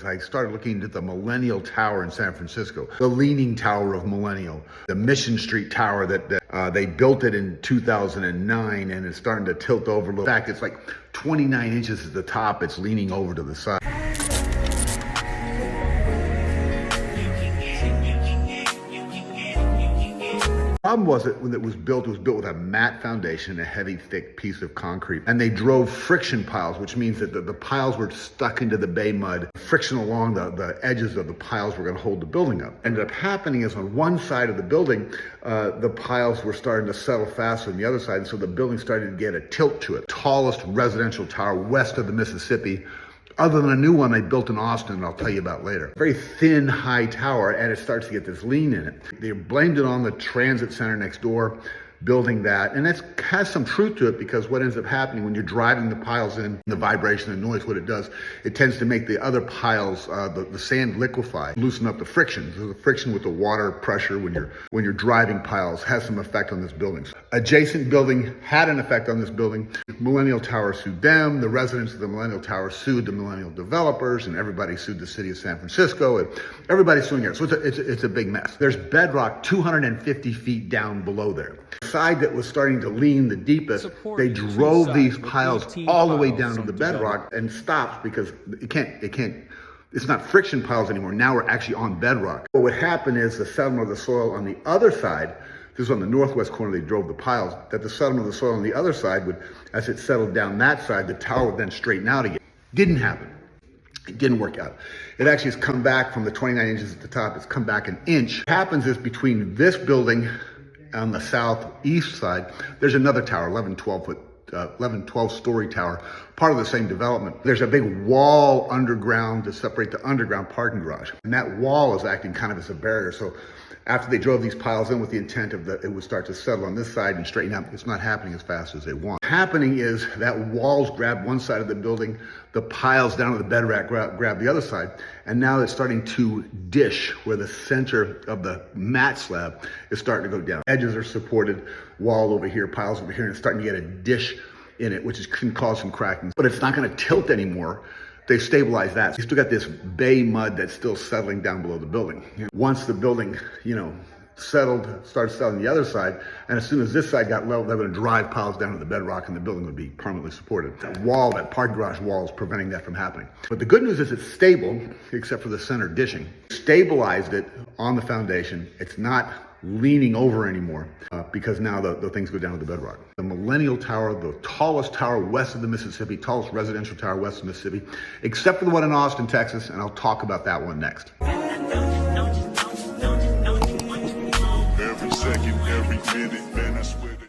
I started looking into the Millennial Tower in San Francisco, the Leaning Tower of Millennial, the Mission Street Tower that they built it in 2009, and it's starting to tilt over. In fact, it's like 29 inches at the top. It's leaning over to the side. The problem was that when it was built with a matte foundation, a heavy, thick piece of concrete. And they drove friction piles, which means that the piles were stuck into the bay mud. Friction along the edges of the piles were going to hold the building up. Ended up happening is on one side of the building, the piles were starting to settle faster than the other side. And so the building started to get a tilt to it. Tallest residential tower west of the Mississippi, other than a new one they built in Austin, and I'll tell you about later. Very thin, high tower, and it starts to get this lean in it. They blamed it on the transit center next door, building that, and that has some truth to it, because what ends up happening when you're driving the piles in, the vibration and noise, what it does, it tends to make the other piles, the sand liquefy, loosen up the friction. So the friction with the water pressure when you're driving piles has some effect on this building. Adjacent building had an effect on this building. Millennial Tower sued them. The residents of the Millennial Tower sued the Millennial developers, and everybody sued the city of San Francisco, and everybody's suing it. So it's a big mess. There's bedrock 250 feet down below there. Side that was starting to lean the deepest, they drove these piles all the way down to the bedrock and stopped because it's not friction piles anymore. Now we're actually on bedrock. What would happen is the settlement of the soil on the other side, this is on the northwest corner, they drove the piles, that the settlement of the soil on the other side would, as it settled down that side, the tower would then straighten out again. Didn't happen. It didn't work out. It actually has come back from the 29 inches at the top, it's come back an inch. What happens is between this building on the southeast side, there's another tower, 11, 12 story tower, part of the same development. There's a big wall underground to separate the underground parking garage. And that wall is acting kind of as a barrier. So after they drove these piles in with the intent of that it would start to settle on this side and straighten out, it's not happening as fast as they want. Happening is that walls grab one side of the building, the piles down to the bedrock grab the other side, and now it's starting to dish where the center of the mat slab is starting to go down. Edges are supported, wall over here, piles over here, and it's starting to get a dish in it, which can cause some cracking. But it's not going to tilt anymore. They've stabilized that. You still got this bay mud that's still settling down below the building. Once the building, started settling the other side, and as soon as this side got level, they're going to drive piles down to the bedrock and the building would be permanently supported. That wall, that parking garage wall, is preventing that from happening. But the good news is it's stable, except for the center dishing. Stabilized it on the foundation. It's not leaning over anymore because now the things go down to the bedrock. The Millennial Tower, the tallest tower west of the Mississippi, tallest residential tower west of Mississippi, except for the one in Austin, Texas, and I'll talk about that one next. Every second, every minute, man, I swear to